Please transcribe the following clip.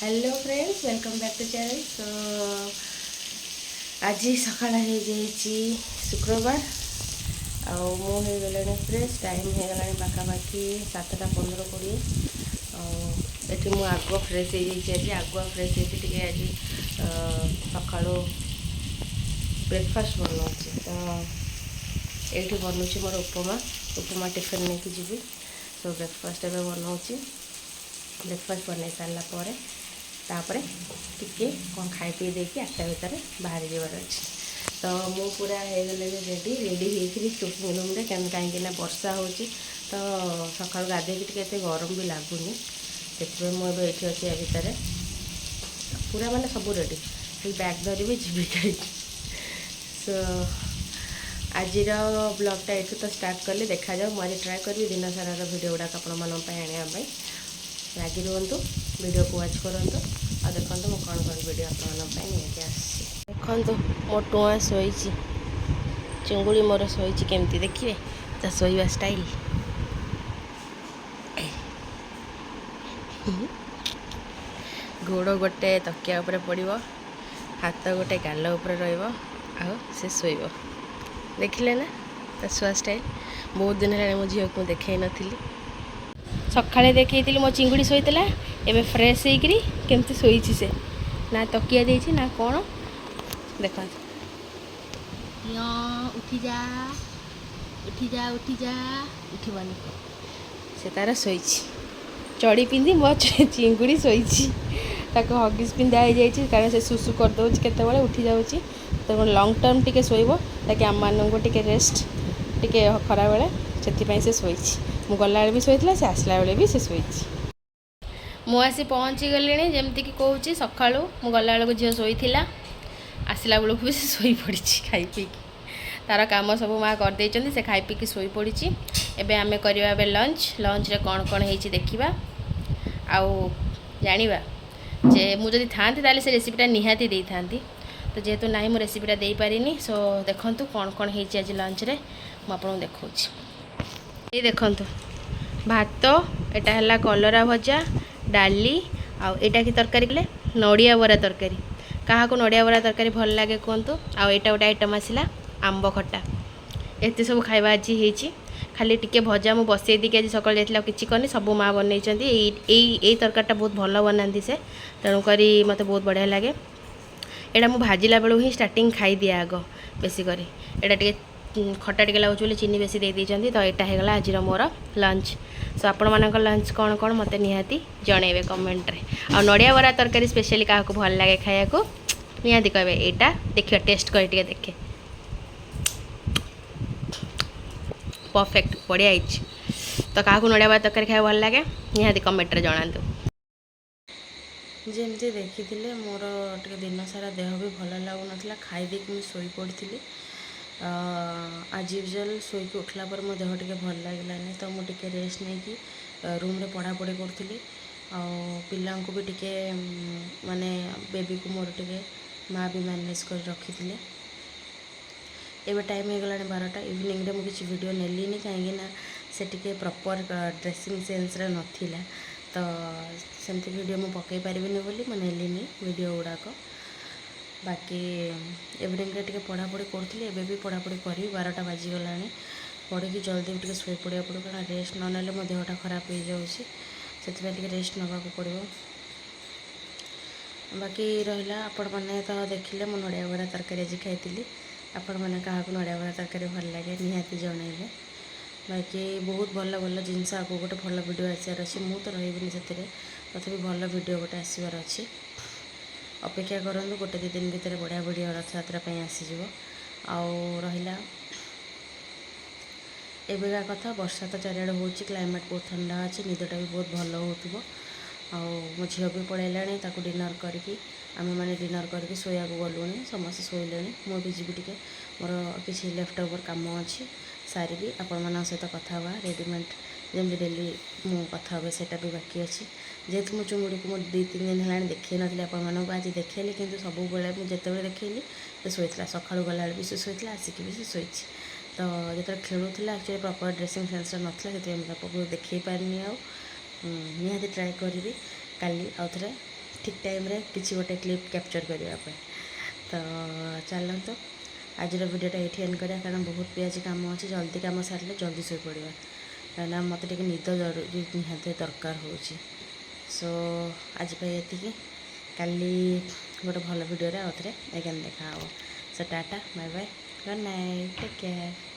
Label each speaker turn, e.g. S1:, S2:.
S1: Hello friends welcome back to channel. So आज सकाळ शुक्रवार आगला फ्रेश टाइम हो गला पाखापाखि 7:15-20 आठ आगुआ फ्रेश हो आगुआ फ्रेश होती आज सका ब्रेकफास्ट बनाऊँ तो ये बनूँ मोर उपमा टिफिन नहीं जी। सो ब्रेकफास्ट एवं बनाऊँ ब्रेकफास्ट बन सारापर तापर टिके कौन खाई पी देकी 8टा भितर बाहर जबार अच्छे। तो मु पूरा हो गले रेडी होकर कुकिंग रूम रे कहीं वर्षा हो तो सका गाधे टे गरम भी लगुनि से मुझे ये अच्छे भितर पूरा माने सब रेडी बैग धरवि जी कहीं। सो आज ब्लॉगटा ये तो स्टार्ट कली देखा जाओ मुझे ट्राए करी दिन सारा वीडियो गुड़ाक आपपाई लगी रुहतु वीडियो को वाच करूँ और देखो मुझे कौन कौन वीडियो आपके देखु मो टुआ शोई चिंगुड़ी मोर शोई केमती देखिए ता शोवा स्टाइल गोड़ गोटे तकिया उपरे पड़ो हाथ गोटे गाल उपर से शोब देखिले ना ता शुआ स्टाइल बहुत दिन है मो झील को देखे नी सकाଳେ देखी मो चिंगुड़ी शोला एवं फ्रेश होकर केमती शोची से ना तकिया देती ना कौन देख उठी जा उठी जा उठी जा उठबनी से तार शोची चढ़ी पिंधि मो चिंगुड़ी शोची हगिस पिंधा हो जाए कारण से सुसु करदे केतबे उठी जाऊँगी तो लंग टर्म टिके शोब ताकि आम मानक टिके रेस्ट टिके खरा बेले से शोची मु गला भी शोला से आसला बेले भी से शोची मु आसी पहुँची गली जमती कि कहूँ सका मु गला बेलू झील शोला आसला बेलू भी से शोई पड़ी खाई पीकी तार कम सब माँ करदे से खाई पीकी शोई पड़ी। एबे आमे करवा लंच लंच रे कौन कौन है देखा आउ जानिबा जे मुझे था से रेसिपीटा निहाती दे था तो जेहेतु ना मु रेसिपीटा दे पारिनी। सो देखूँ कौन कौन है आज लंच रे मुझे देखा ये देखु भात एटा है कलरा भजा डाली आटा की तरकारी कले नड़िया बरा तरकारी क्या नड़िया बरा तरकारी भल लगे कहतु आईटा गोटे आइटम आसला आंब खटा एत सब खाଇବା आज होती खाली टिके भजा मु बसई दी आज सकाल जाइला किसी करनी सब माँ बनई यही तरकारीटा बहुत भल बनाती से तेणुक मत बहुत बढ़िया लगे एटा मु भाजिला बेलू ही स्टार्टिंग खाई दिए आग बेसिक एटा टे खटा टे लगुच बोली चीनी बेसी दे देती तो यहाँ होगा आज मोर लंच। सो आपण मान लंच कौन कौन मत निहाती जनइबे कमेंट रे आ नड़िया बरा तरकारी स्पेशली क्या भल लगे खाया को निहाती कहे यहाँ देखिए टेस्ट कर देखे परफेक्ट बढ़िया तो क्या नड़िया बरा तरकारी खाया भल लगे निहाती कमेंट रे जणातु। जमती देखी मोर टे दिन सारा देह भी भल लगुन खाई मुझे शोई पड़ी आज यूजुअल शोक उठला पर मो देह टे भल लगे तो मुझे रेस्ट नहीं कि रूम रे पढ़ापढ़ी करी पिला को भी टिके माने बेबी को मोर टे माँ भी मैनेज कर रखी थे। एवं टाइम हो गला 12टा इवनिंग रे मुझे वीडियो नेली कहीं से टिके प्रॉपर ड्रेसिंग सेंस रे नथिला तो सेमती वीडियो मु पकई पारिबिनी बोली मैं नेली वीडियो गुड़ाक बाकी इवनिंग रे टिके पढ़ापढ़ी करी एवं भी पढ़ापढ़ी करी 12टा बाजिगला पढ़ी जल्दी टिके शोई पड़ा पड़ो कारण रेस्ट न ना मो देहटा खराब हो जाऊँगी से रेस्ट नवा पड़ो। बाकी रहा आपण मैंने तो देखिले मो नड़िया बरा तरकारी आज खाई आपण मैंने क्या नड़िया बरा तरकारी भल लगे निहाती जनइबे बाकी बहुत भल भल जिनस आगे गोटे भल वीडियो आसार अच्छे मु तो रही से तथापि भल वीडियो गोटे आसबार अच्छे अपेक्षा करूँ गोटे 2 दिन भितर बढ़िया वीडियो रथयात्रा आसीज रहा एवेका कथा वर्षा तो चारिड़े हो क्लाइमेट बहुत ठंडा अच्छे निदटा भी बहुत भल हो मो झील भी पलैला डिनर करके आम मैंने डिनर करके शोया गलुणी समस्त शोले मुझे जी टे मोर किसी लेफ्ट ओवर कम अच्छी सारी आपण मान सहित कथा रेडीमेड जमी डेली मु कथा हे से भी बाकी अच्छी जेहेतु मो चुंगुड़ी को 2-3 दिन है देखे नी आपण आज देखली कि सब मुझे देखली तो शोला सका गला भी से शोला आसिक भी से शोई तो जो खेलूला एक्चुअली प्रॉपर ड्रेसिंग सेंस नाला से देखे पारे निहाती ट्राए करी काली आउ थे ଠିକ୍ ଟାଇମ୍ରେ କିଛି ଗୋଟେ କ୍ଲିପ୍ କ୍ୟାପଚର୍ କରିବା ପାଇଁ। ତ ଚାଲନ୍ତୁ ଆଜିର ଭିଡ଼ିଓଟା ଏଇଠି ଏଣ୍ଡ କରିବା, କାରଣ ବହୁତ ବି ଆଜି କାମ ଅଛି। ଜଲ୍ଦି କାମ ସାରିଲେ ଜଲ୍ଦି ଶୋଇପଡ଼ିବା, କାହିଁକିନା ମୋତେ ଟିକେ ନିଦ ଜରୁରୀ ନିହାତି ଦରକାର ହେଉଛି। ସୋ ଆଜି ପାଇଁ ଏତିକି, କାଲି ଗୋଟେ ଭଲ ଭିଡ଼ିଓରେ ଆଉ ଥରେ ଏଗେନ୍ ଦେଖା ହେବ। So tata bye bye, good night, take care.